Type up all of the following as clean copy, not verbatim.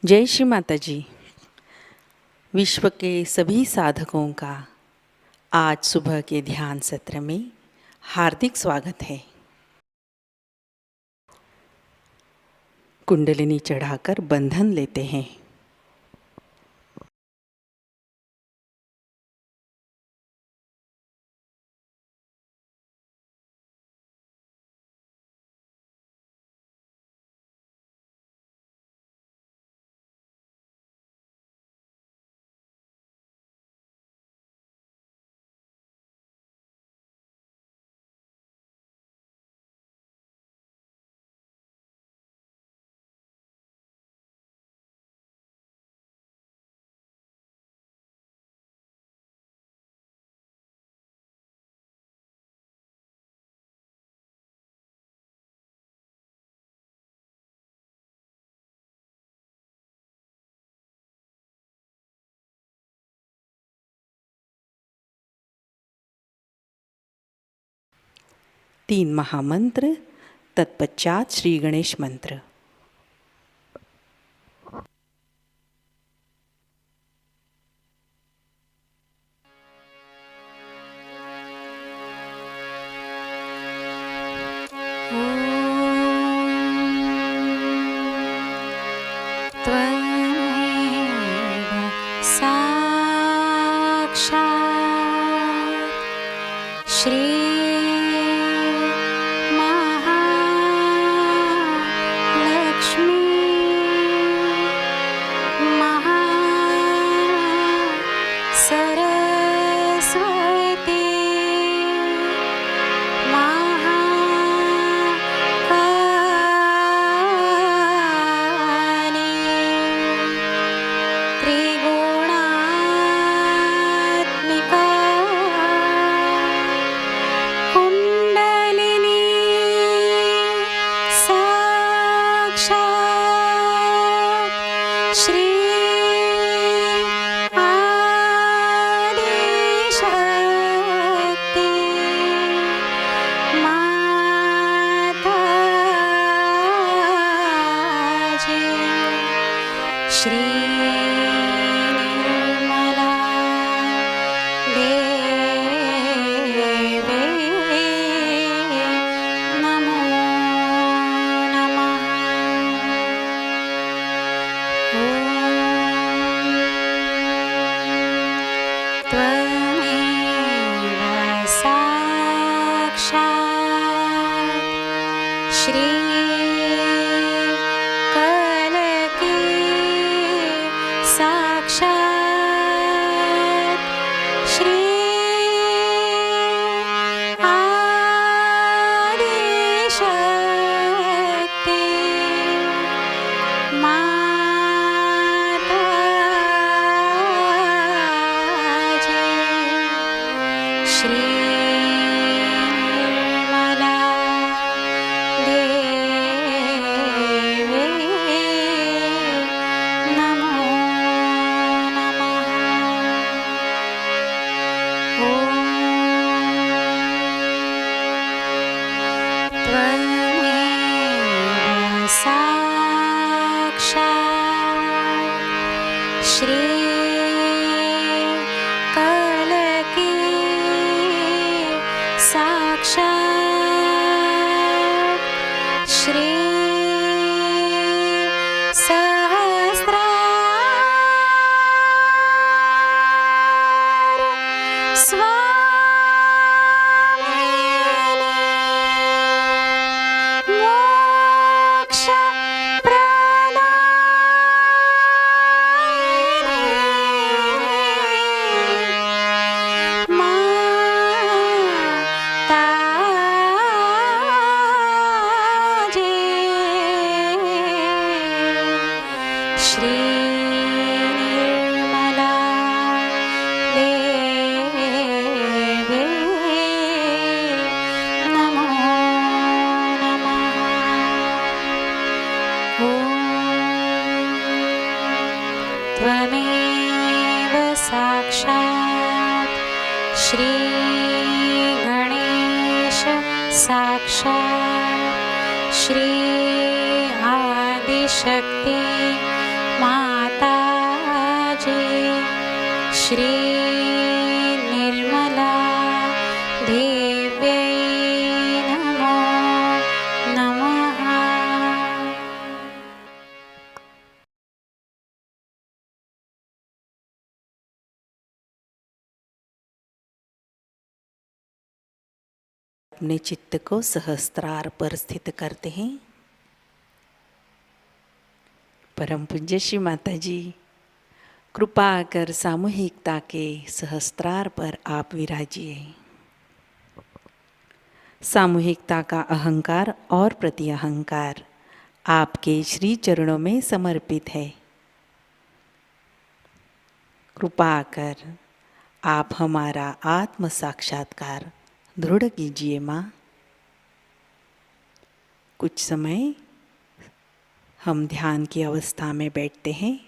जय श्री माताजी। विश्व के सभी साधकों का आज सुबह के ध्यान सत्र में हार्दिक स्वागत है। कुंडलिनी चढ़ाकर बंधन लेते हैं। तीन महामंत्र, तत्पश्चात श्री गणेश मंत्र। श्री शक्ति मा श्री निर्मला देव्यै नमो नमः। अपने चित्त को सहस्त्रार पर स्थित करते हैं। परम पूज्य श्री माता जी, कृपा कर सामूहिकता के सहस्त्रार पर आप विराजिए। सामूहिकता का अहंकार और प्रति अहंकार आपके श्री चरणों में समर्पित है। कृपा कर आप हमारा आत्म साक्षात्कार दृढ़ कीजिए माँ। कुछ समय हम ध्यान की अवस्था में बैठते हैं।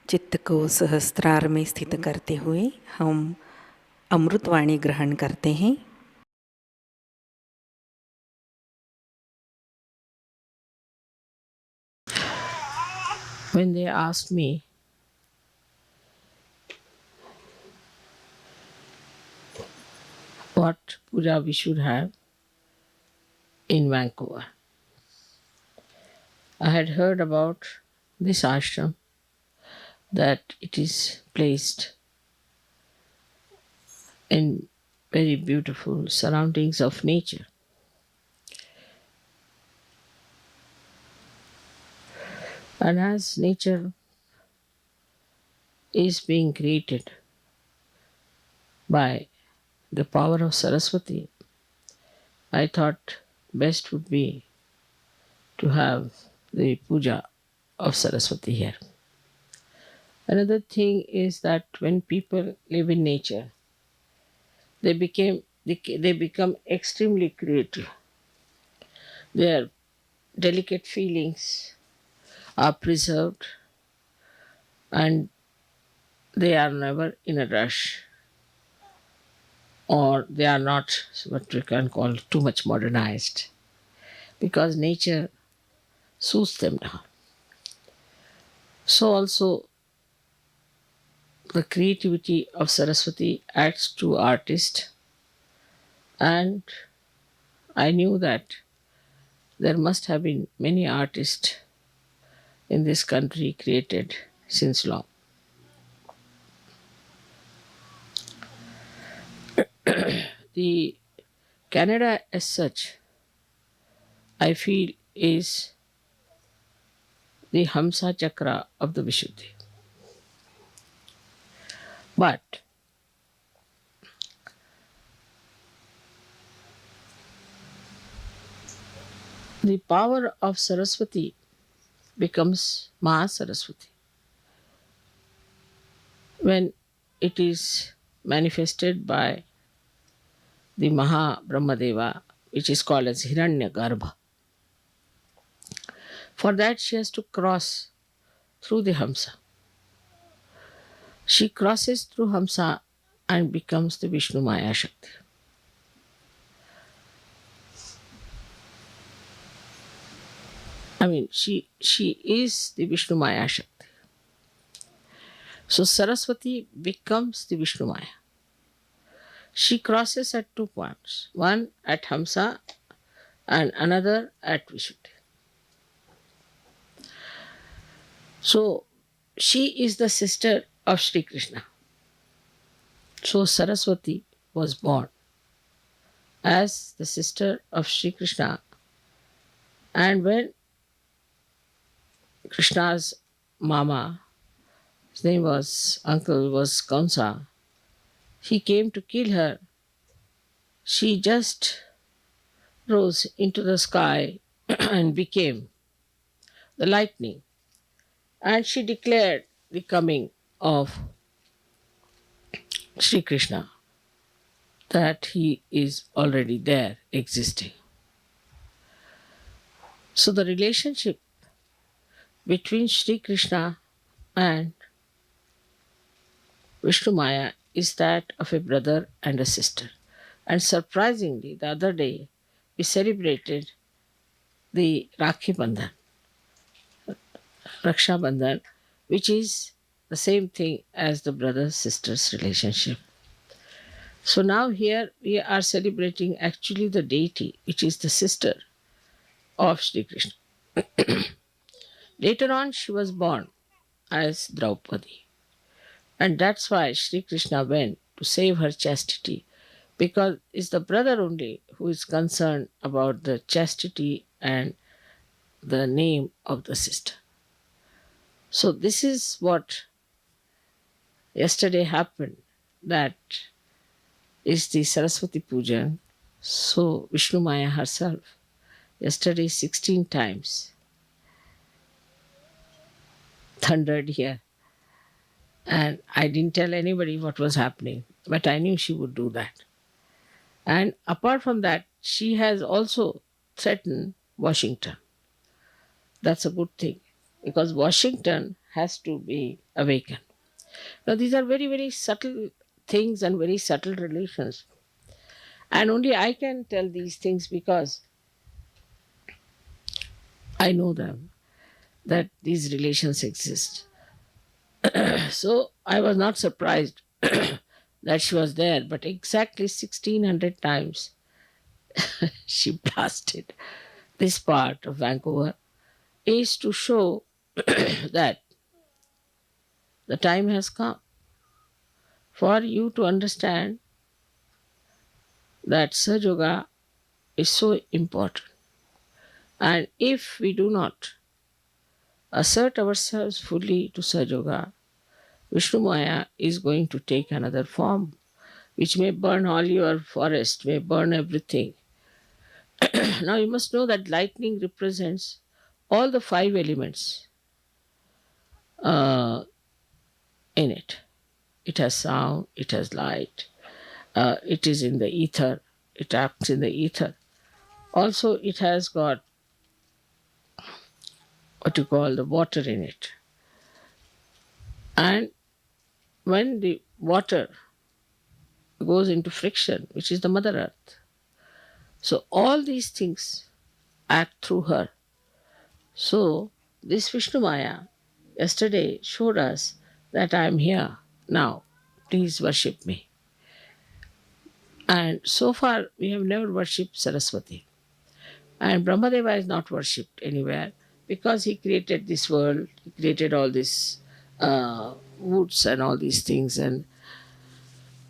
चित्त को सहस्त्रार में स्थित करते हुए हम अमृतवाणी ग्रहण करते हैं। When they asked me what puja we should have in Vancouver, I had heard about this ashram, that it is placed in very beautiful surroundings of nature. And as nature is being created by the power of Saraswati, I thought best would be to have the puja of Saraswati here. Another thing is that when people live in nature, they become extremely creative. Their delicate feelings are preserved and they are never in a rush, or they are not what we can call too much modernized, because nature soothes them down. So also the creativity of Saraswati adds to artist, and I knew that there must have been many artists in this country created since long. The Canada as such, I feel, is the Hamsa Chakra of the Vishuddhi. But the power of Saraswati becomes Maha Saraswati when it is manifested by the Maha Brahmadeva, which is called as Hiranyagarbha. For that, she has to cross through the Hamsa. She crosses through Hamsa and becomes the Vishnu Maya Shakti. I mean, she is the Vishnu Maya Shakti. So Saraswati becomes the Vishnu Maya. She crosses at 2 points, one at Hamsa and another at Vishuddhi. So she is the sister of Sri Krishna. So Saraswati was born as the sister of Sri Krishna, and when Krishna's mama, his name was uncle, was Kamsa, he came to kill her. She just rose into the sky and became the lightning, and she declared the coming of Sri Krishna, that he is already there existing. So the relationship between Sri Krishna and Vishnu Maya is that of a brother and a sister. And surprisingly, the other day we celebrated the Rakhi Bandhan, Raksha Bandhan, which is the same thing as the brother-sister's relationship. So now here we are celebrating actually the deity, which is the sister of Sri Krishna. Later on, she was born as Draupadi. And that's why Sri Krishna went to save her chastity, because it's the brother only who is concerned about the chastity and the name of the sister. So this is what yesterday happened, that is the Saraswati Puja. So Vishnu Maya herself, yesterday 16 times thundered here. And I didn't tell anybody what was happening, but I knew she would do that. And apart from that, she has also threatened Washington. That's a good thing, because Washington has to be awakened. Now, these are very, very subtle things and very subtle relations. And only I can tell these things because I know them, that these relations exist. So I was not surprised that she was there, but exactly 1600 times she blasted this part of Vancouver is to show that the time has come for you to understand that Sahajayoga is so important. And if we do not assert ourselves fully to Sahajayoga, Vishnu Maya is going to take another form, which may burn all your forest, may burn everything. Now you must know that lightning represents all the five elements uh, in it. It has sound, it has light, it is in the ether, it acts in the ether. Also, it has got what you call the water in it. And when the water goes into friction, which is the Mother Earth, so all these things act through her. So, this Vishnu Maya yesterday showed us that I am here now. Please worship me. And so far, we have never worshipped Saraswati. And Brahmadeva is not worshipped anywhere because he created this world, he created all these woods and all these things, and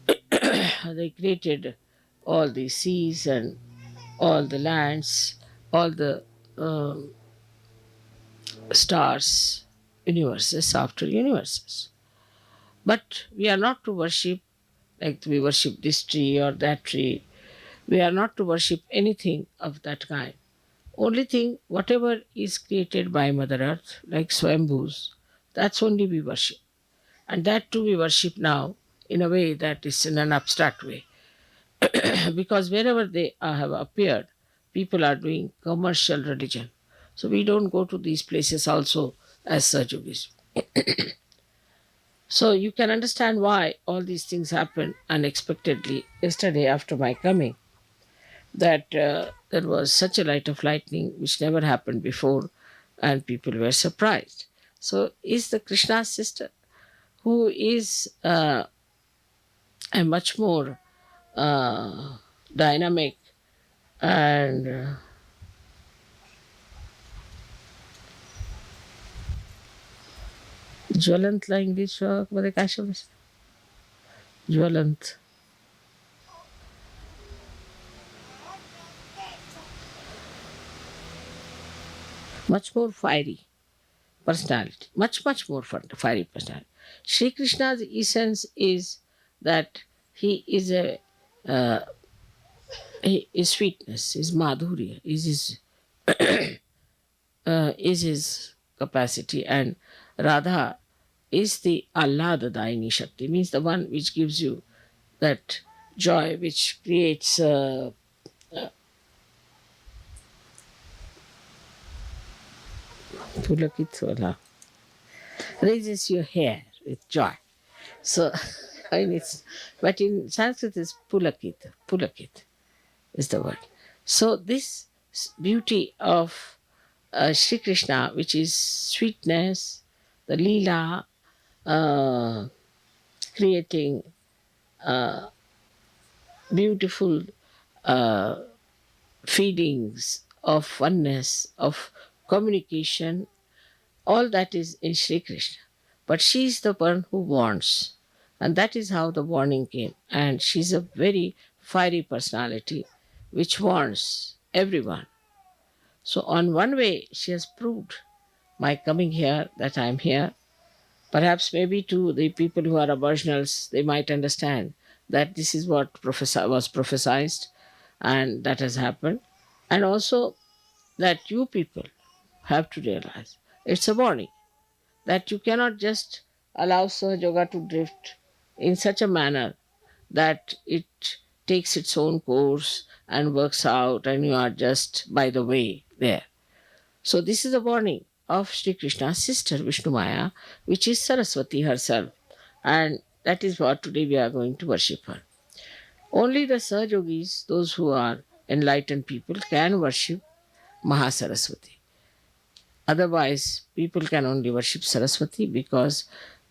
they created all the seas and all the lands, all the um, stars, universes after universes. But we are not to worship like we worship this tree or that tree. We are not to worship anything of that kind. Only thing, whatever is created by Mother Earth, like Swambhus, that's only we worship. And that too we worship now in a way that is in an abstract way. Because wherever they have appeared, people are doing commercial religion. So we don't go to these places also as Sahajogis. So you can understand why all these things happened unexpectedly yesterday after my coming. That there was such a light of lightning which never happened before, and people were surprised. So is the Krishna's sister, who is a much more dynamic and ज्वलंत ला English मध्ये काय शब्द असतो? ज्वलंत, much more fiery personality, much more fiery personality. Sri Krishna's essence is that he is a his sweetness, his madhurya, is his capacity, and Radha is the Ahladadayini Shakti, means the one which gives you that joy, which creates Pulakit raises your hair with joy. So, I mean, but in Sanskrit it's Pulakit. Pulakit is the word. So this beauty of Sri Krishna, which is sweetness, the Leela, creating beautiful feelings of oneness, of communication, all that is in Sri Krishna. But she is the one who warns. And that is how the warning came. And she's a very fiery personality which warns everyone. So, on one way, she has proved my coming here that I am here. Perhaps, maybe to the people who are aboriginals, they might understand that this is what was prophesied and that has happened. And also that you people have to realize it's a warning that you cannot just allow Sahajayoga to drift in such a manner that it takes its own course and works out and you are just by the way there. So this is a warning of Sri Krishna's sister Vishnu Maya, which is Saraswati herself. And that is what today we are going to worship her. Only the Sahajogis, those who are enlightened people, can worship Mahasaraswati. Otherwise, people can only worship Saraswati, because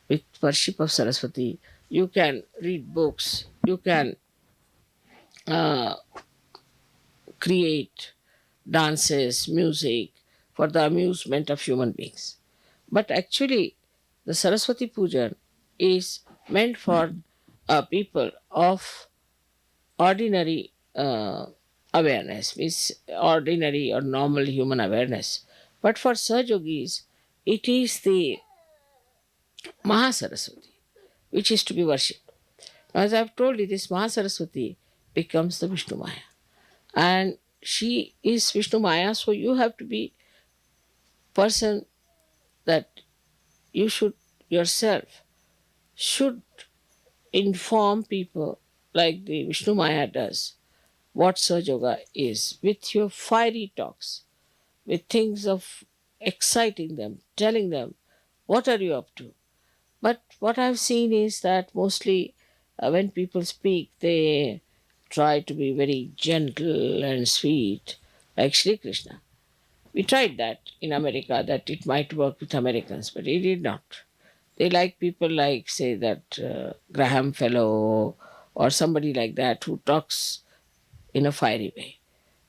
with worship of Saraswati, you can read books, you can create dances, music for the amusement of human beings. But actually, the Saraswati Puja is meant for people of ordinary awareness, means ordinary or normal human awareness. But for Sahajogis, it is the Mahasaraswati which is to be worshipped. As I have told you, this Mahasaraswati becomes the Vishnu Maya. And she is Vishnu Maya, so you have to be person that you should yourself should inform people like the Vishnu Maya does what Sahajayoga is with your fiery talks, with things of exciting them, telling them what are you up to. But what I've seen is that mostly when people speak, they try to be very gentle and sweet, like Sri Krishna. We tried that in America, that it might work with Americans, but it did not. They like people like, say, that Graham Fellow or somebody like that who talks in a fiery way.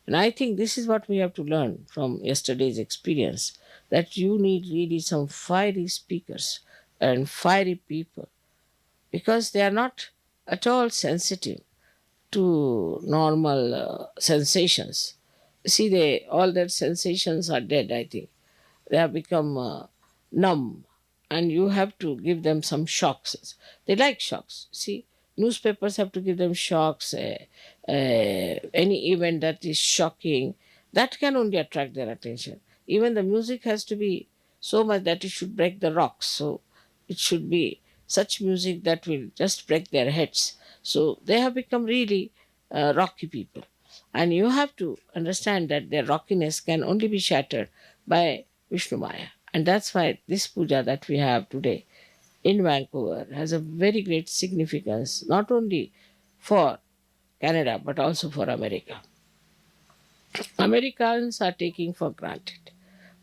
And I think this is what we have to learn from yesterday's experience, that you need really some fiery speakers and fiery people because they are not at all sensitive to normal sensations. See, they all their sensations are dead, I think. They have become numb, and you have to give them some shocks. They like shocks. See, newspapers have to give them shocks. Any event that is shocking, that can only attract their attention. Even the music has to be so much that it should break the rocks. So it should be such music that will just break their heads. So they have become really rocky people. And you have to understand that their rockiness can only be shattered by Vishnu Maya. And that's why this puja that we have today in Vancouver has a very great significance, not only for Canada but also for America. Americans are taking for granted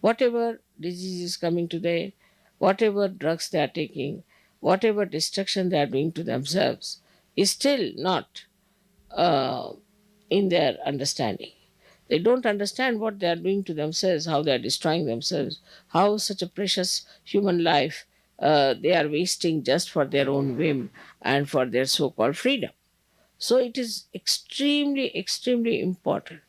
whatever disease is coming today, whatever drugs they are taking, whatever destruction they are doing to themselves is still not in their understanding. They don't understand what they are doing to themselves, how they are destroying themselves, how such a precious human life they are wasting just for their own whim and for their so called freedom. So it is extremely, extremely important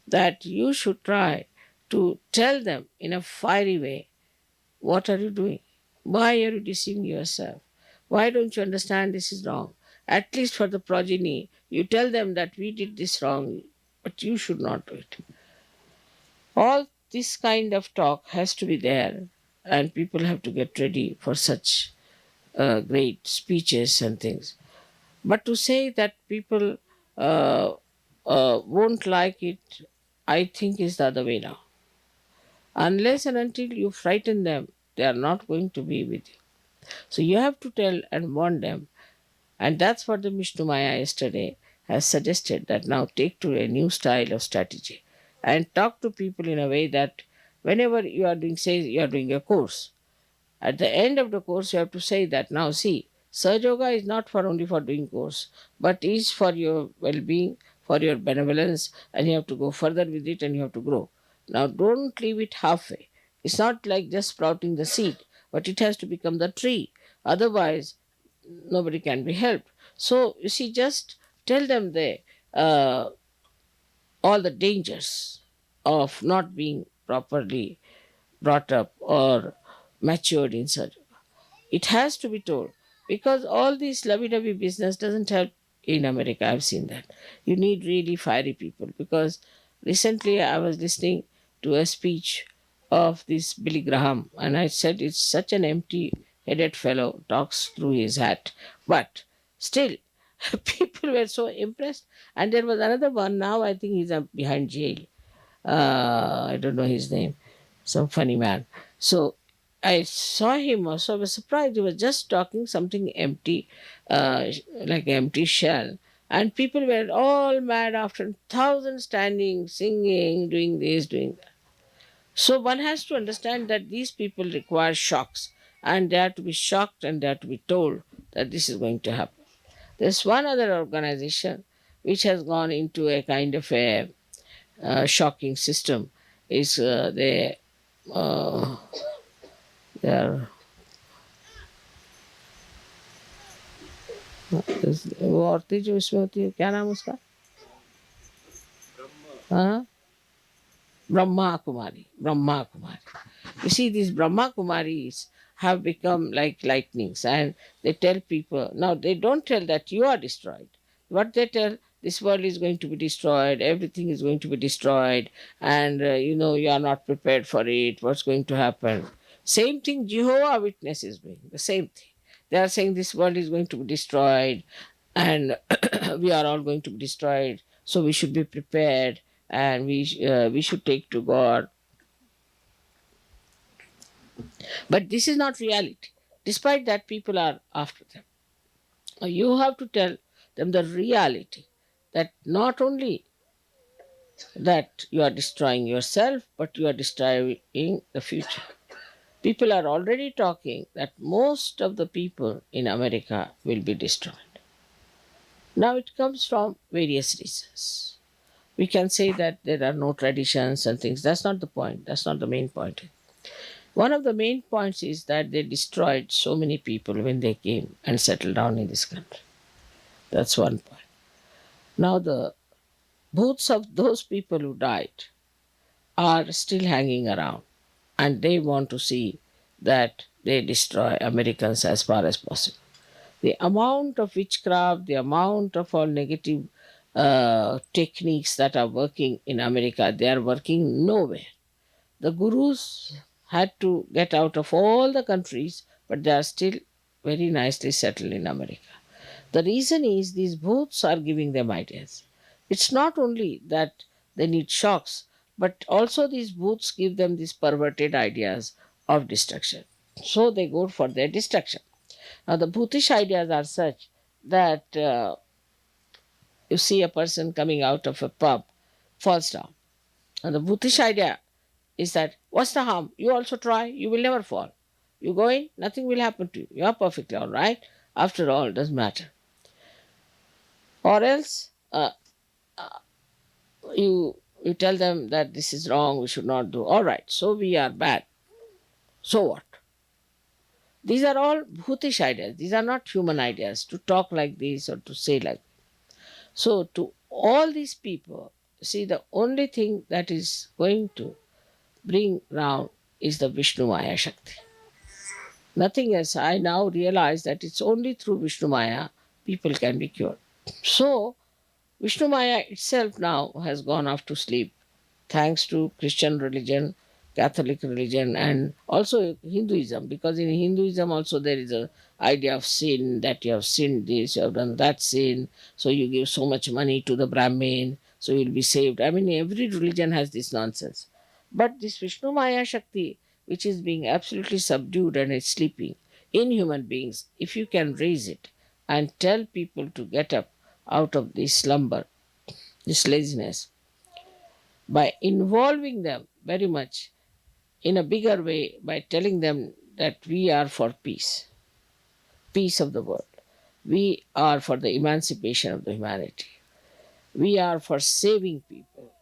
that you should try to tell them in a fiery way, what are you doing? Why are you deceiving yourself? Why don't you understand this is wrong? At least for the progeny, you tell them that we did this wrong, but you should not do it. All this kind of talk has to be there, and people have to get ready for such great speeches and things. But to say that people won't like it, I think is the other way now. Unless and until you frighten them, they are not going to be with you. So you have to tell and warn them. And that's what the Vishnu Maya yesterday has suggested, that now take to a new style of strategy and talk to people in a way that whenever you are doing, say you are doing a course, at the end of the course you have to say that now see, Sahaja Yoga is not for only for doing course, but is for your well-being, for your benevolence, and you have to go further with it and you have to grow. Now don't leave it halfway. It's not like just sprouting the seed, but it has to become the tree. Otherwise, nobody can be helped. So you see, just tell them uh, all the dangers of not being properly brought up or matured in surgery. It has to be told because all this lovey-dovey business doesn't help in America. I've seen that. You need really fiery people because recently I was listening to a speech of this Billy Graham and I said it's such an empty-headed fellow, talks through his hat. But still, people were so impressed. And there was another one, now I think he's behind jail. I don't know his name, some funny man. So I saw him also. I was surprised. He was just talking something empty, like an empty shell. And people were all mad after thousands standing, singing, doing this, doing that. So one has to understand that these people require shocks and they have to be shocked and they have to be told that this is going to happen. There's one other organization which has gone into a kind of a shocking system. Is uh, they are वो औरतें जो इसमें होती है क्या नाम उसका हाँ Brahma Kumari. Brahma Kumari. You see, these Brahma Kumaris have become like lightnings and they tell people, now they don't tell that you are destroyed. What they tell, this world is going to be destroyed, everything is going to be destroyed, and you are not prepared for it, what's going to happen? Same thing Jehovah Witness is doing, the same thing. They are saying this world is going to be destroyed, and we are all going to be destroyed, so we should be prepared, and we should take to God. But this is not reality. Despite that, people are after them. You have to tell them the reality, that not only that you are destroying yourself, but you are destroying the future. People are already talking that most of the people in America will be destroyed. Now it comes from various reasons. We can say that there are no traditions and things. That's not the point. That's not the main point. One of the main points is that they destroyed so many people when they came and settled down in this country. That's one point. Now the booths of those people who died are still hanging around, and they want to see that they destroy Americans as far as possible. The amount of witchcraft, the amount of all negative techniques that are working in America, they are working nowhere. The gurus had to get out of all the countries, but they are still very nicely settled in America. The reason is these booths are giving them ideas. It's not only that they need shocks, but also these booths give them these perverted ideas of destruction. So they go for their destruction. Now, the Bhutish ideas are such that you see a person coming out of a pub, falls down. And the Bhutish idea is that, what's the harm? You also try, you will never fall. You go in, nothing will happen to you. You are perfectly all right. After all, it doesn't matter. Or else, you tell them that this is wrong, we should not do. All right, so we are bad. So what? These are all Bhutish ideas. These are not human ideas to talk like this or to say like this. So to all these people, see, the only thing that is going to bring round is the Vishnu Maya Shakti. Nothing else. I now realize that it's only through Vishnu Maya people can be cured. So Vishnu Maya itself now has gone off to sleep, thanks to Christian religion, Catholic religion, and also Hinduism, because in Hinduism also there is a idea of sin, that you have sinned this, you have done that sin, so you give so much money to the Brahmin, so you'll be saved. I mean, every religion has this nonsense. But this Vishnu Maya Shakti, which is being absolutely subdued and is sleeping in human beings, if you can raise it and tell people to get up out of this slumber, this laziness, by involving them very much in a bigger way, by telling them that we are for peace, peace of the world. We are for the emancipation of the humanity. We are for saving people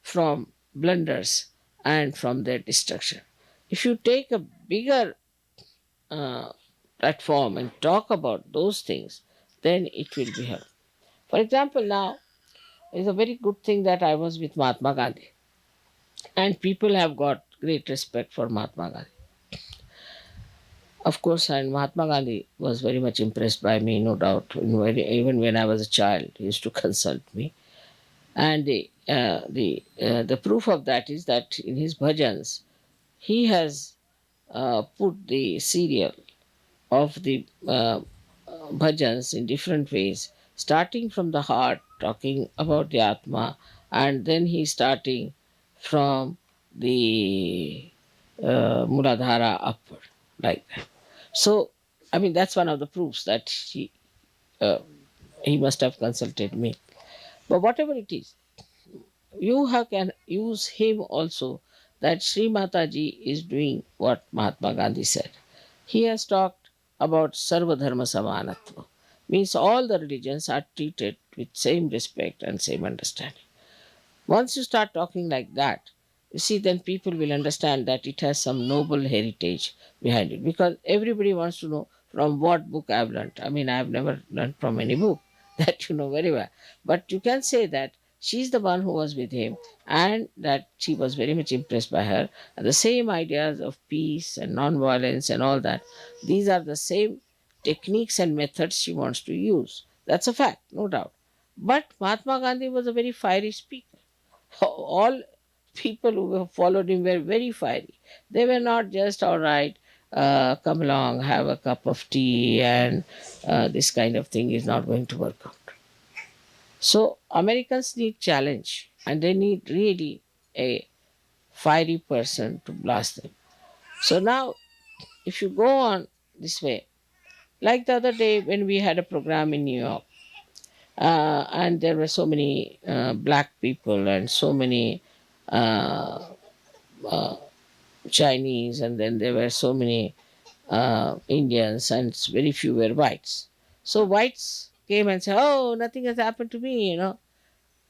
from blunders and from their destruction. If you take a bigger platform and talk about those things, then it will be helpful. For example, now it's a very good thing that I was with Mahatma Gandhi, and people have got great respect for Mahatma Gandhi. Of course, and Mahatma Gandhi was very much impressed by me, no doubt. Even when I was a child, he used to consult me. And the proof of that is that in his bhajans, he has put the serial of the bhajans in different ways, starting from the heart, talking about the Atma, and then he's starting from the Muladhara upward, like that. So, I mean, that's one of the proofs that he must have consulted me. But whatever it is, can use him also, that Shri Mataji is doing what Mahatma Gandhi said. He has talked about Sarva Dharma Samanatva, means all the religions are treated with same respect and same understanding. Once you start talking like that, you see, then people will understand that it has some noble heritage behind it. Because everybody wants to know from what book I've learnt. I mean, I've never learnt from any book, that you know very well. But you can say that she's the one who was with him and that she was very much impressed by her. And the same ideas of peace and non-violence and all that, these are the same techniques and methods she wants to use. That's a fact, no doubt. But Mahatma Gandhi was a very fiery speaker. All people who followed him were very fiery. They were not just, all right, come along, have a cup of tea, and this kind of thing is not going to work out. So, Americans need challenge, and they need really a fiery person to blast them. So, now, if you go on this way, like the other day when we had a program in New York, and there were so many black people and so many uh, uh, Chinese, and then there were so many Indians, and very few were whites. So whites came and said, "Oh, nothing has happened to me."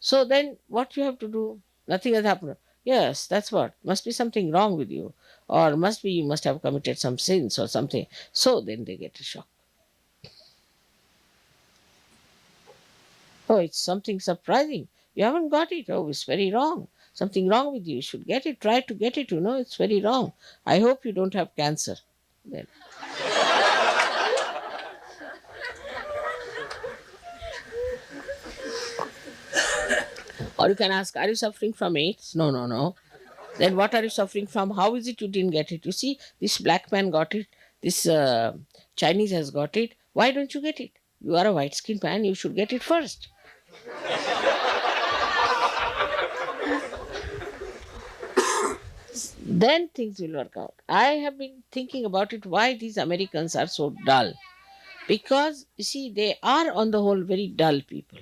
So then, what you have to do? Nothing has happened. Yes, that's what. Must be something wrong with you, or must be you must have committed some sins or something. So then they get a shock. Oh, it's something surprising. You haven't got it. Oh, it's very wrong. Something wrong with you. You should get it. Try to get it. It's very wrong. I hope you don't have cancer. Then. Or you can ask, are you suffering from AIDS? No, no, no. Then what are you suffering from? How is it you didn't get it? You see, this black man got it. This Chinese has got it. Why don't you get it? You are a white skinned man. You should get it first. Then things will work out. I have been thinking about it, why these Americans are so dull. Because, you see, they are on the whole very dull people,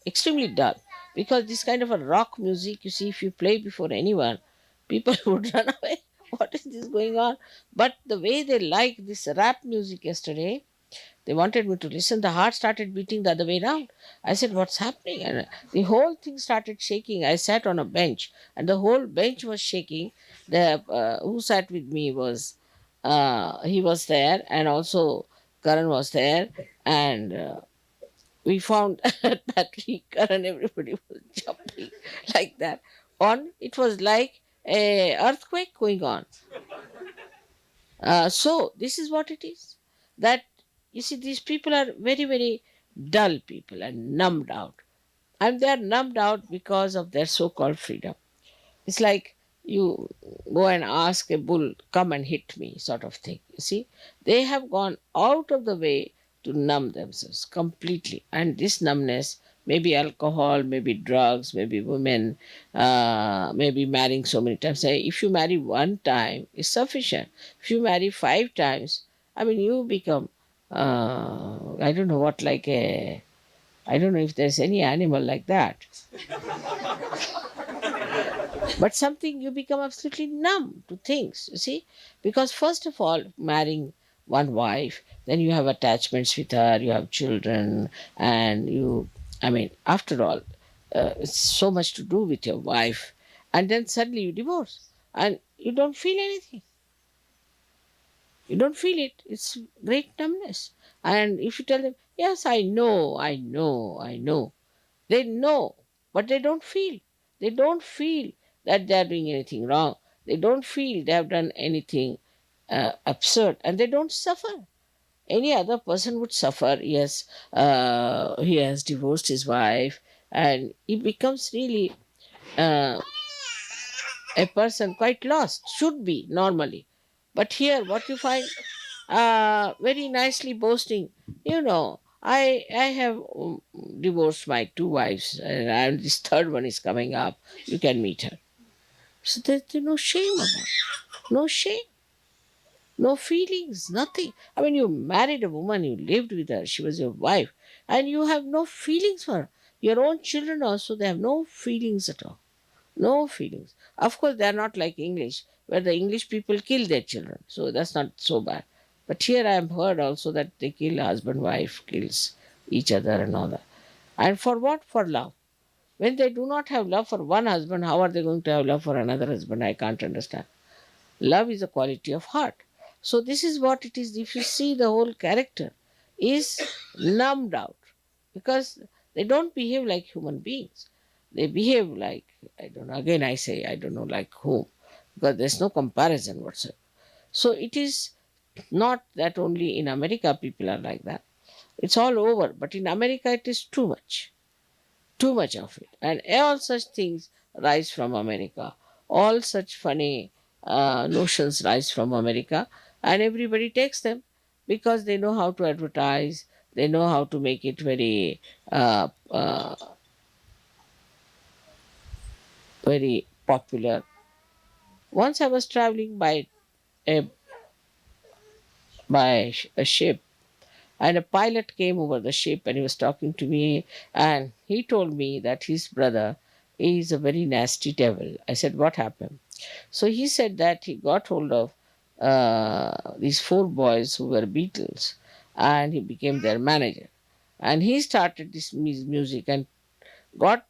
extremely dull. Because this kind of a rock music, you see, if you play before anyone, people would run away. What is this going on? But the way they like this rap music yesterday, they wanted me to listen. The heart started beating the other way around. I said, "What's happening?" And the whole thing started shaking. I sat on a bench, and the whole bench was shaking. The who sat with me was he was there, and also Karan was there, and we found that Karan, everybody was jumping like that. It was like a earthquake going on. So this is what it is. That you see, these people are very, very dull people and numbed out. And they are numbed out because of their so-called freedom. It's like you go and ask a bull, come and hit me, sort of thing. You see, they have gone out of the way to numb themselves completely. And this numbness, maybe alcohol, maybe drugs, maybe women, maybe marrying so many times. Say, if you marry one time, it's sufficient. If you marry 5 times, I mean, you become, I don't know what, I don't know if there's any animal like that. But something you become absolutely numb to things, you see? Because, first of all, marrying one wife, then you have attachments with her, you have children, and I mean, after all, it's so much to do with your wife. And then suddenly you divorce, and you don't feel anything. You don't feel it. It's great numbness. And if you tell them, yes, I know, I know, I know, they know, but they don't feel. They don't feel that they are doing anything wrong. They don't feel they have done anything absurd, and they don't suffer. Any other person would suffer. Yes, he has divorced his wife, and he becomes really uh, a person quite lost, should be normally. But here, what you find, very nicely boasting, I have divorced my 2 wives, and this third one is coming up. You can meet her. So there's no shame about it. No shame, no feelings, nothing. I mean, you married a woman, you lived with her, she was your wife, and you have no feelings for her. Your own children also, they have no feelings at all. No feelings. Of course, they are not like English, where the English people kill their children. So that's not so bad. But here I have heard also that they kill husband, wife, kills each other and all that. And for what? For love. When they do not have love for one husband, how are they going to have love for another husband? I can't understand. Love is a quality of heart. So this is what it is. If you see, the whole character is numbed out because they don't behave like human beings. They behave like, I don't know, again I say, I don't know like whom, because there's no comparison whatsoever. So it is not that only in America people are like that. It's all over, but in America it is too much. too much of it. And all such things rise from America. All such funny notions rise from America, and everybody takes them because they know how to advertise, they know how to make it very, very popular. Once I was traveling a, a ship, and a pilot came over the ship and he was talking to me, and he told me that his brother is a very nasty devil. I said, what happened? So he said that he got hold of these four boys who were Beatles, and he became their manager. And he started this music and got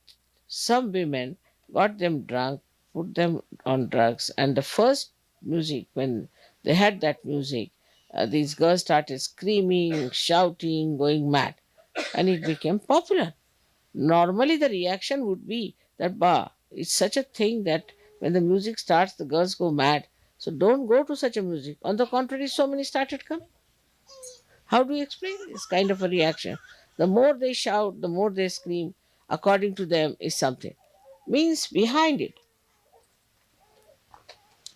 some women, got them drunk, put them on drugs. And the first music, when they had that music, these girls started screaming, shouting, going mad, and it became popular. Normally, the reaction would be that, bah, it's such a thing that when the music starts, the girls go mad. So don't go to such a music. On the contrary, so many started coming. How do you explain this kind of a reaction? The more they shout, the more they scream, according to them, is something. Means behind it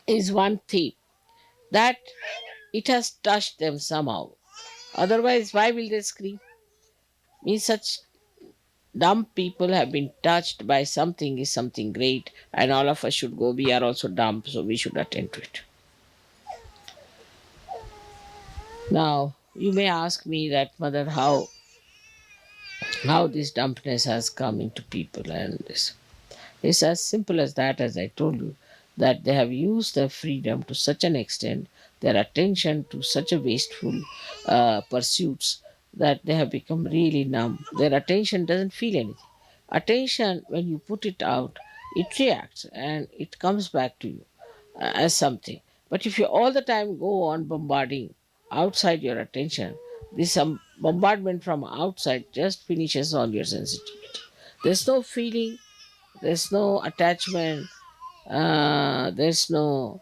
is one thing that it has touched them somehow. Otherwise, why will they scream? Means such dumb people have been touched by something is something great, and all of us should go. We are also dumb, so we should attend to it. Now, you may ask me that, Mother, how this dumbness has come into people, and this. It's as simple as that, as I told you, that they have used their freedom to such an extent, their attention to such a wasteful pursuits, that they have become really numb. Their attention doesn't feel anything. Attention, when you put it out, it reacts and it comes back to you as something. But if you all the time go on bombarding outside your attention, this bombardment from outside just finishes all your sensitivity. There's no feeling, there's no attachment, there's no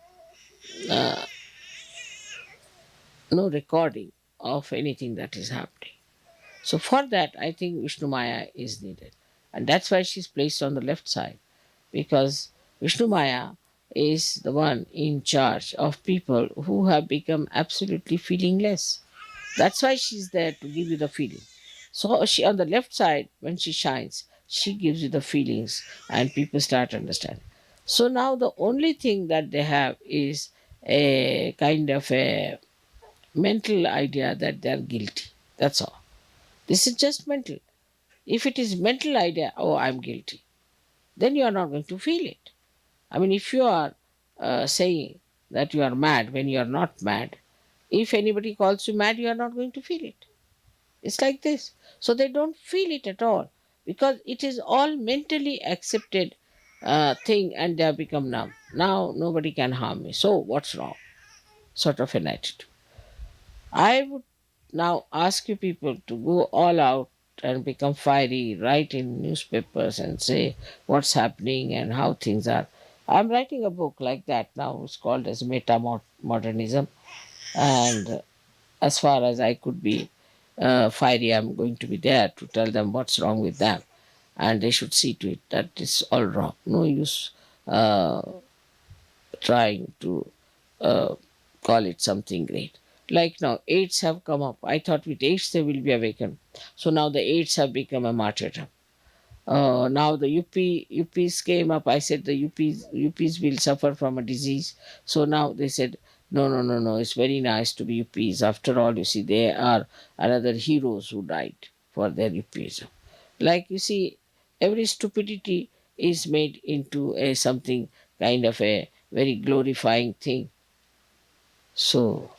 recording of anything that is happening. So for that, I think Vishnu Maya is needed, and that's why she's placed on the left side, because Vishnu Maya is the one in charge of people who have become absolutely feelingless. That's why she's there to give you the feeling. So she on the left side, when she shines, she gives you the feelings and people start understanding. So now the only thing that they have is a kind of a mental idea that they're guilty. That's all. This is just mental. If it is mental idea, oh, I'm guilty, then you are not going to feel it. I mean, if you are saying that you are mad when you are not mad, if anybody calls you mad, you are not going to feel it. It's like this. So they don't feel it at all because it is all mentally accepted thing, and they have become numb. Now nobody can harm me. So what's wrong? Sort of an attitude. I would now ask you people to go all out and become fiery, write in newspapers and say what's happening and how things are. I'm writing a book like that now. It's called as Meta Modernism, and as far as I could be fiery, I'm going to be there to tell them what's wrong with them. And they should see to it that it's all wrong. No use uh, trying to uh, call it something great. Like now, AIDS have come up. I thought with AIDS they will be awakened. So now the AIDS have become a martyrdom. Now the UPs came up. I said the UPs will suffer from a disease. So now they said, no, no, no, no. It's very nice to be UPs. After all, you see, they are another heroes who died for their UPism. Like you see, every stupidity is made into a something kind of a very glorifying thing. So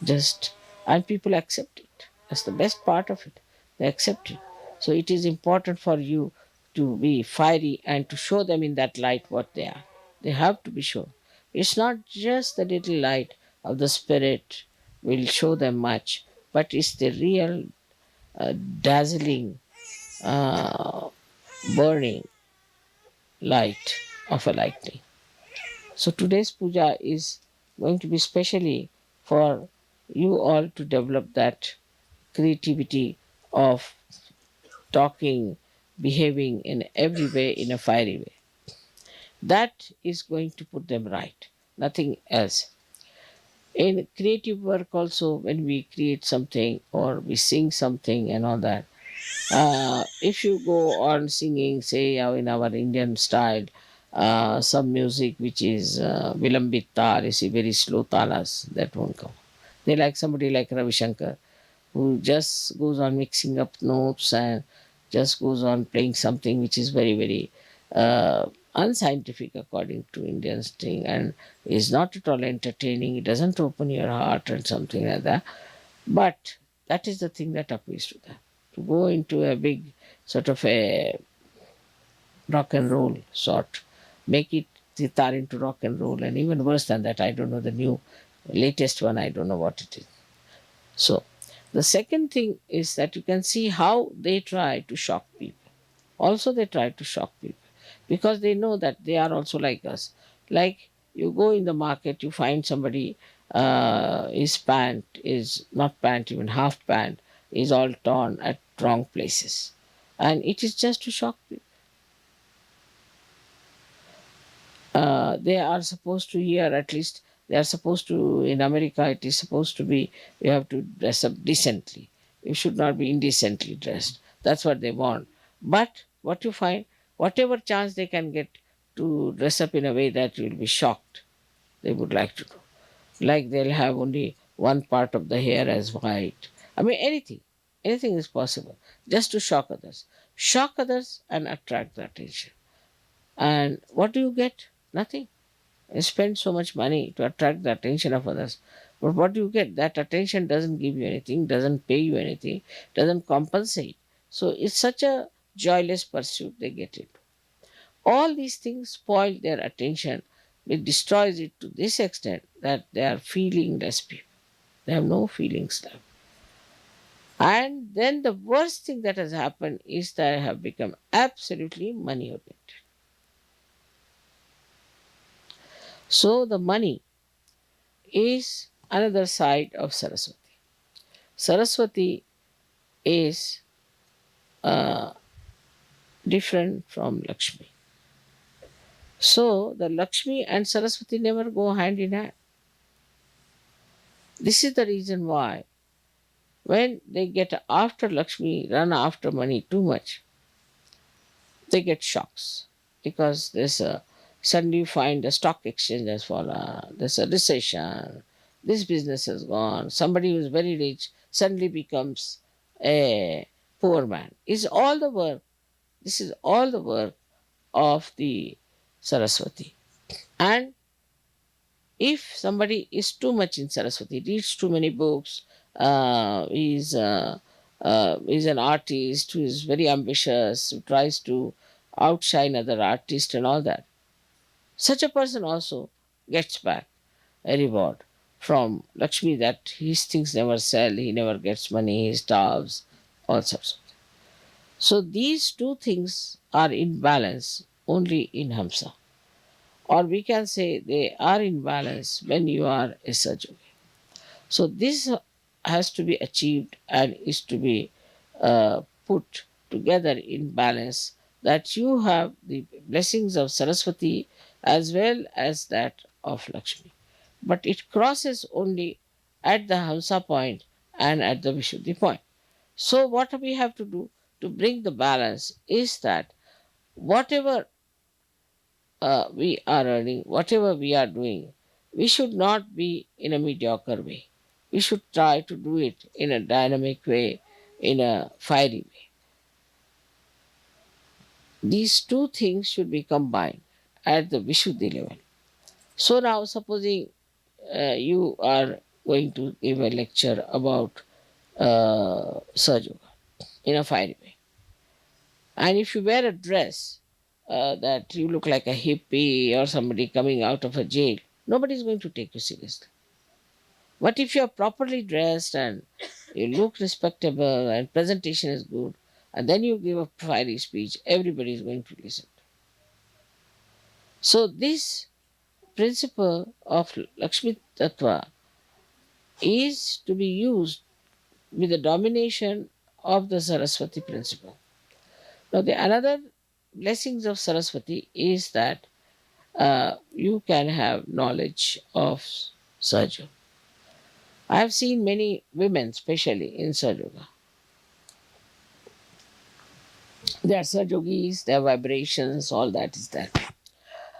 just and people accept it. That's the best part of it. They accept it. So it is important for you to be fiery and to show them in that light what they are. They have to be shown. It's not just the little light of the spirit will show them much, but it's the real dazzling, uh, burning light of a lightning. So today's puja is going to be specially for you all to develop that creativity of talking behaving in every way in a fiery way. That is going to put them right, nothing else. In creative work, also, when we create something or we sing something and all that, if you go on singing, say, in our Indian style, some music which is vilambit tal, you see, very slow talas, that won't come. They like somebody like Ravi Shankar, who just goes on mixing up notes and just goes on playing something which is very, very unscientific according to Indians thing, and is not at all entertaining. It doesn't open your heart and something like that. But that is the thing that appeals to them. To go into a big sort of a rock and roll sort, make it sitar into rock and roll, and even worse than that, I don't know the new latest one, I don't know what it is. So the second thing is that you can see how they try to shock people. Also, they try to shock people because they know that they are also like us. Like, you go in the market, you find somebody, his pant is not pant, even half pant is all torn at wrong places. And it is just to shock people. They are supposed to here, at least they are supposed to, in America, it is supposed to be, you have to dress up decently. You should not be indecently dressed. That's what they want. But what you find, whatever chance they can get to dress up in a way that you will be shocked, they would like to do. Like, they'll have only one part of the hair as white. I mean, anything is possible, just to shock others. Shock others and attract the attention. And what do you get? Nothing. You spend so much money to attract the attention of others. But what do you get? That attention doesn't give you anything, doesn't pay you anything, doesn't compensate. So it's such a joyless pursuit they get into. All these things spoil their attention. It destroys it to this extent that they are feelingless people. They have no feelings left. And then the worst thing that has happened is that they have become absolutely money oriented. So the money is another side of Saraswati. Saraswati is uh, different from Lakshmi. So the Lakshmi and Saraswati never go hand in hand. This is the reason why when they get after Lakshmi, run after money too much, they get shocks because there's a suddenly you find the stock exchange has fallen, there's a recession, this business has gone, somebody who's very rich suddenly becomes a poor man. Is all the work, this is all the work of the Saraswati. And if somebody is too much in Saraswati, reads too many books, is an artist who is very ambitious, who tries to outshine other artists and all that, such a person also gets back a reward from Lakshmi that his things never sell, he never gets money, he starves, all sorts of things. So these two things are in balance only in Hamsa. Or we can say they are in balance when you are a Sahajayogi. So this has to be achieved and is to be put together in balance, that you have the blessings of Saraswati as well as that of Lakshmi. But it crosses only at the Hamsa point and at the Vishuddhi point. So what we have to do to bring the balance is that whatever we are earning, whatever we are doing, we should not be in a mediocre way. We should try to do it in a dynamic way, in a fiery way. These two things should be combined at the Vishuddhi level. So now, supposing you are going to give a lecture about Sahaja in a fiery way, and if you wear a dress that you look like a hippie or somebody coming out of a jail, nobody is going to take you seriously. But if you are properly dressed and you look respectable and presentation is good, and then you give a fiery speech, everybody is going to listen. So this principle of Lakshmi Tattva is to be used with the domination of the Saraswati principle. Now, the another blessings of Saraswati is that you can have knowledge of Sahaja. I have seen many women, especially in Sahaja. They are Sahajogis, their vibrations, all that is there.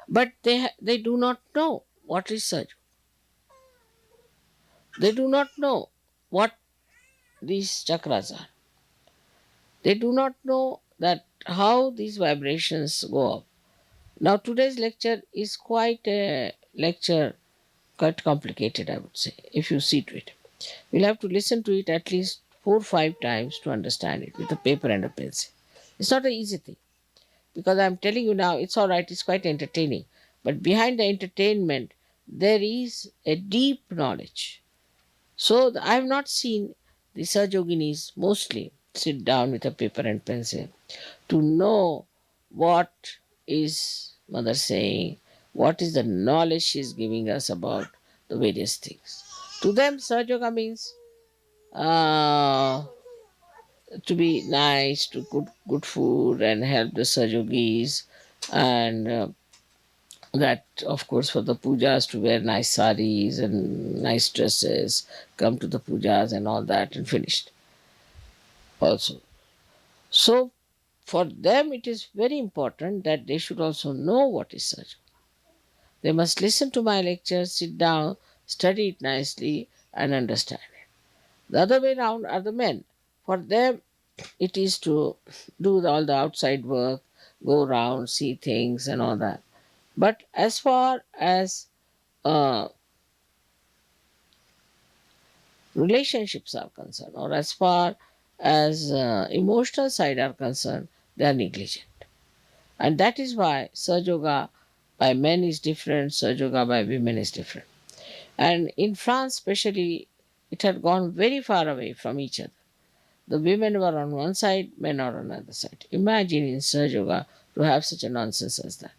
But they do not know what is Sahaja. They do not know what these chakras are. They do not know that how these vibrations go up. Now today's lecture is quite a lecture, quite complicated, I would say, if you see to it. You'll have to listen to it at least 4 or 5 times to understand it with a paper and a pencil. It's not an easy thing because I'm telling you now, it's all right, it's quite entertaining. But behind the entertainment, there is a deep knowledge. So I have not seen the Sahajoginis mostly sit down with a paper and pencil to know what is Mother saying, what is the knowledge she is giving us about the various things. To them, Sahaja means uh, to be nice, to cook good food and help the Sahajogis, and that, of course, for the pujas to wear nice saris and nice dresses, come to the pujas and all that, and finished also. So, for them, it is very important that they should also know what is Sahaja. They must listen to my lectures, sit down, study it nicely, and understand it. The other way around are the men. For them, it is to do all the outside work, go around, see things, and all that. But as far as uh, relationships are concerned, or as far as emotional side are concerned, they are negligent. And that is why Sahaja Yoga by men is different, Sahaja Yoga by women is different. And in France, especially, it had gone very far away from each other. The women were on one side, men are on the other side. Imagine in Sahaja Yoga to have such a nonsense as that.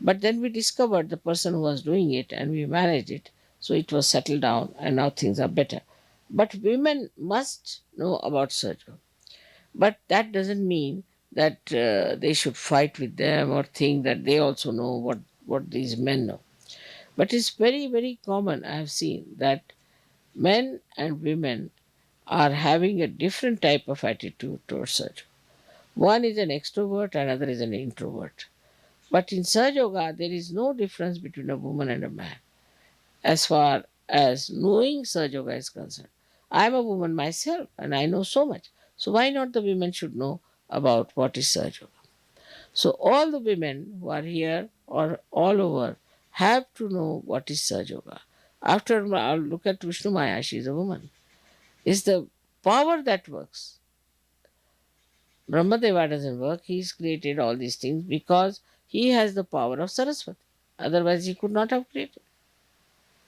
But then we discovered the person who was doing it and we managed it. So it was settled down and now things are better. But women must know about Sahaja Yoga. But that doesn't mean that they should fight with them or think that they also know what these men know. But it's very, very common, I have seen, that men and women are having a different type of attitude towards Sahaja. One is an extrovert, another is an introvert. But in Sahaja Yoga, there is no difference between a woman and a man as far as knowing Sahaja Yoga is concerned. I am a woman myself and I know so much. So why not the women should know about what is Sahaja Yoga? So all the women who are here or all over have to know what is Sahaja Yoga. After I'll look at Vishnu Maya, she is a woman. It's the power that works. Brahmadeva doesn't work. He's created all these things because he has the power of Saraswati. Otherwise, he could not have created.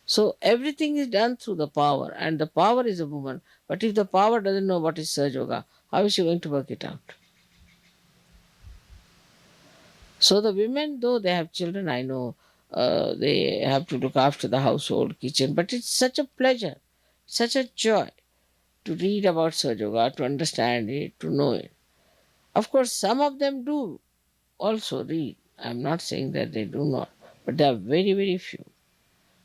So everything is done through the power, and the power is a woman. But if the power doesn't know what is Sahaja Yoga, how is she going to work it out? So the women, though they have children, I know they have to look after the household, kitchen, but it's such a pleasure, such a joy to read about Sahaja Yoga, to understand it, to know it. Of course, some of them do also read. I'm not saying that they do not, but they are very, very few.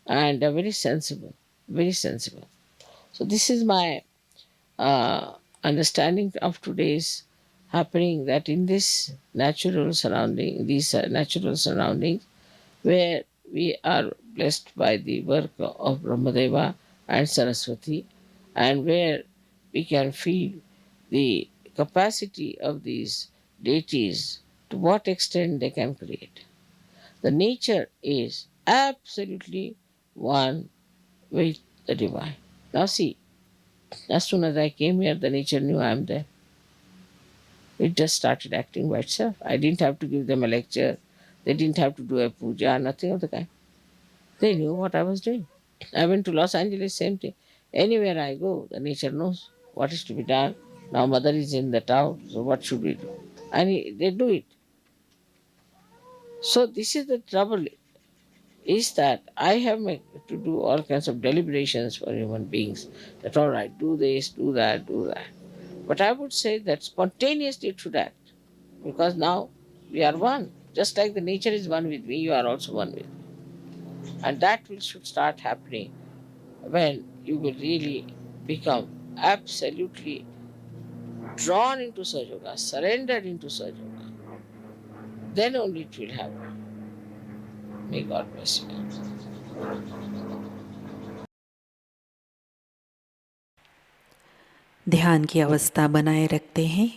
And they're very sensible, very sensible. So this is my understanding of today's happening, that in this natural surrounding, these natural surroundings, where we are blessed by the work of Brahmadeva and Saraswati, and where we can feel the capacity of these deities, to what extent they can create. The nature is absolutely one with the divine. Now see, as soon as I came here, the nature knew I am there. It just started acting by itself. I didn't have to give them a lecture. They didn't have to do a puja, nothing of the kind. They knew what I was doing. I went to Los Angeles, same thing. Anywhere I go, the nature knows what is to be done. Now mother is in the town, so what should we do? And they do it. So this is the trouble, is that I have to do all kinds of deliberations for human beings. That all right, do this, do that, do that. But I would say that spontaneously it should act. because now we are one. Just like the nature is one with me, you are also one with me. And that will should start happening when you will really become absolutely drawn into Sahajayoga, surrendered into Sahajayoga. Then only it will happen. May God bless you. ध्यान की अवस्था बनाए रखते हैं।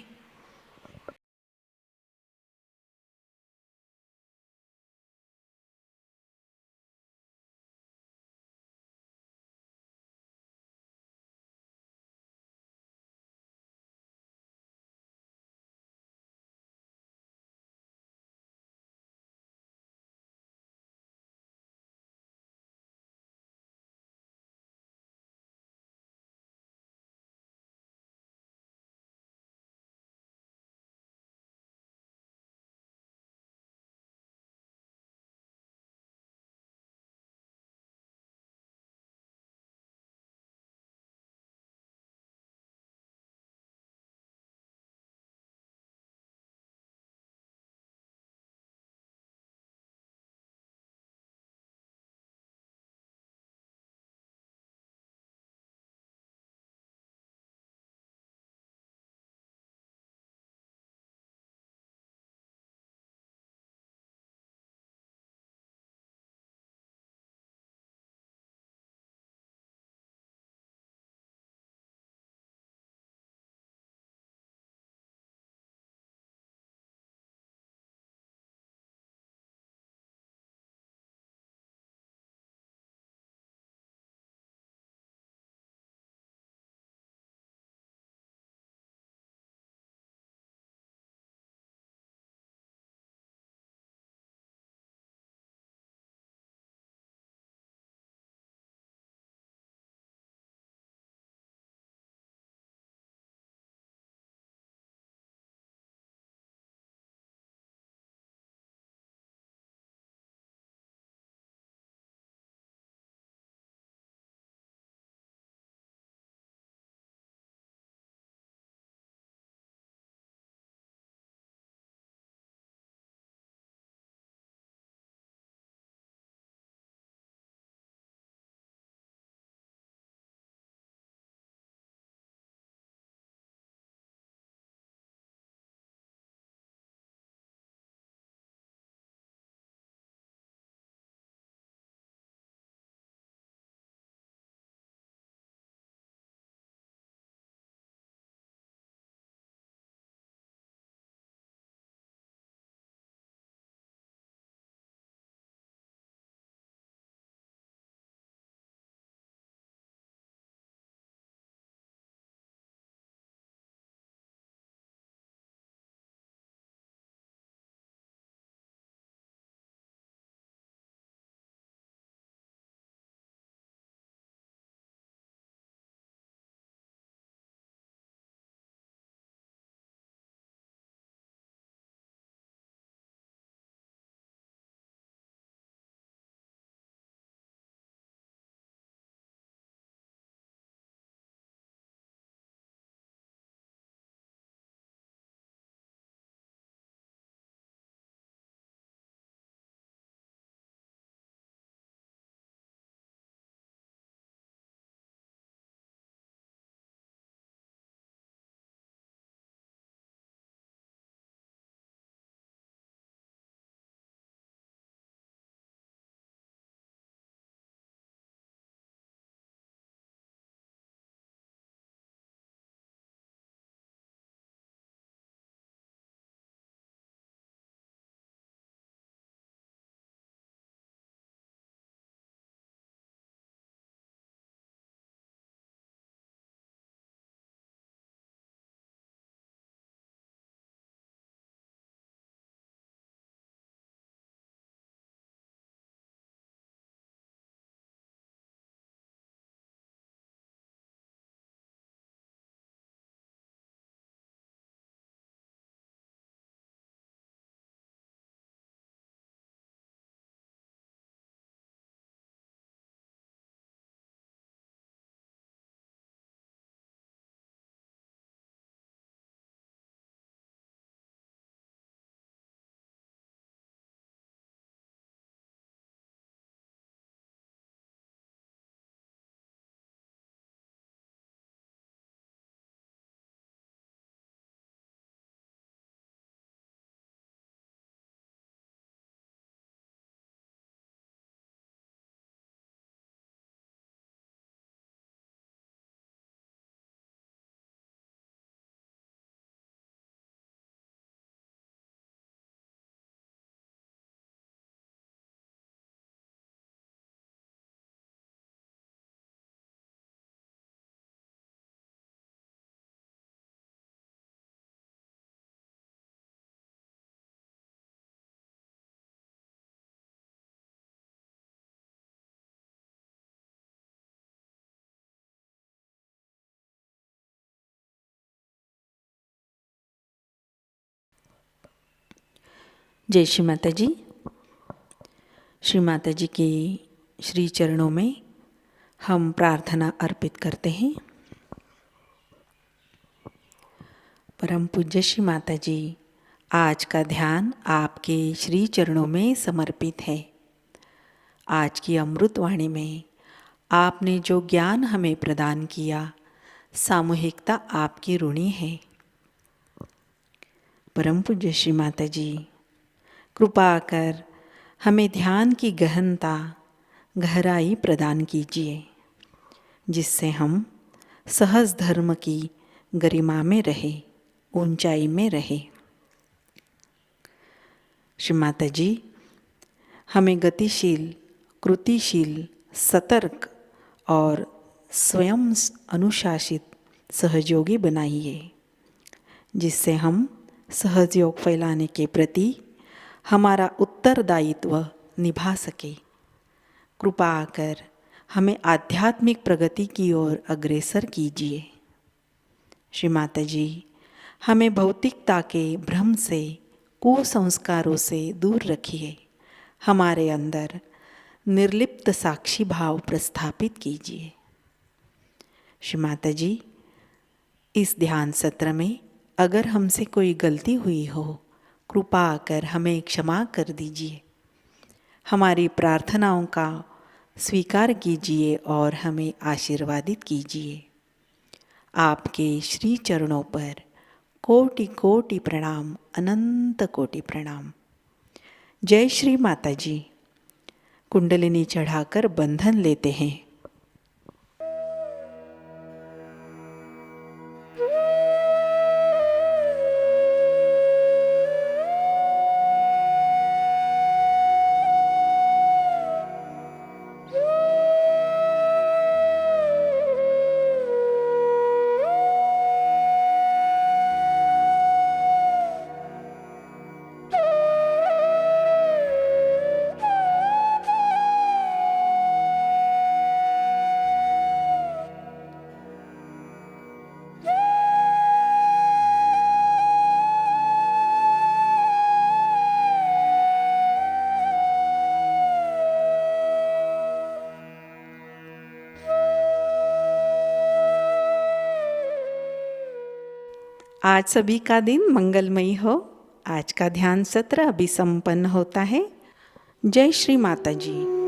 जय श्री माता जी। श्री माता जी के श्री चरणों में हम प्रार्थना अर्पित करते हैं। परम पूज्य श्री माता जी, आज का ध्यान आपके श्री चरणों में समर्पित है। आज की अमृतवाणी में आपने जो ज्ञान हमें प्रदान किया, सामूहिकता आपकी ऋणी है। परम पूज्य श्री माता जी, कृपा कर हमें ध्यान की गहनता, गहराई प्रदान कीजिए, जिससे हम सहज धर्म की गरिमा में रहे, ऊंचाई में रहे। श्री माता जी, हमें गतिशील, कृतिशील, सतर्क और स्वयं अनुशासित सहयोगी बनाइए, जिससे हम सहयोग फैलाने के प्रति हमारा उत्तरदायित्व निभा सके। कृपा कर हमें आध्यात्मिक प्रगति की ओर अग्रसर कीजिए। श्री माता जी, हमें भौतिकता के भ्रम से, कुसंस्कारों से दूर रखिए। हमारे अंदर निर्लिप्त साक्षी भाव प्रस्थापित कीजिए। श्री माता जी, इस ध्यान सत्र में अगर हमसे कोई गलती हुई हो, कृपा कर हमें क्षमा कर दीजिए। हमारी प्रार्थनाओं का स्वीकार कीजिए और हमें आशीर्वादित कीजिए। आपके श्री चरणों पर कोटि कोटि प्रणाम, अनंत कोटि प्रणाम। जय श्री माता जी। कुंडलिनी चढ़ाकर बंधन लेते हैं। आज सभी का दिन मंगलमयी हो। आज का ध्यान सत्र अभी संपन्न होता है। जय श्री माता जी।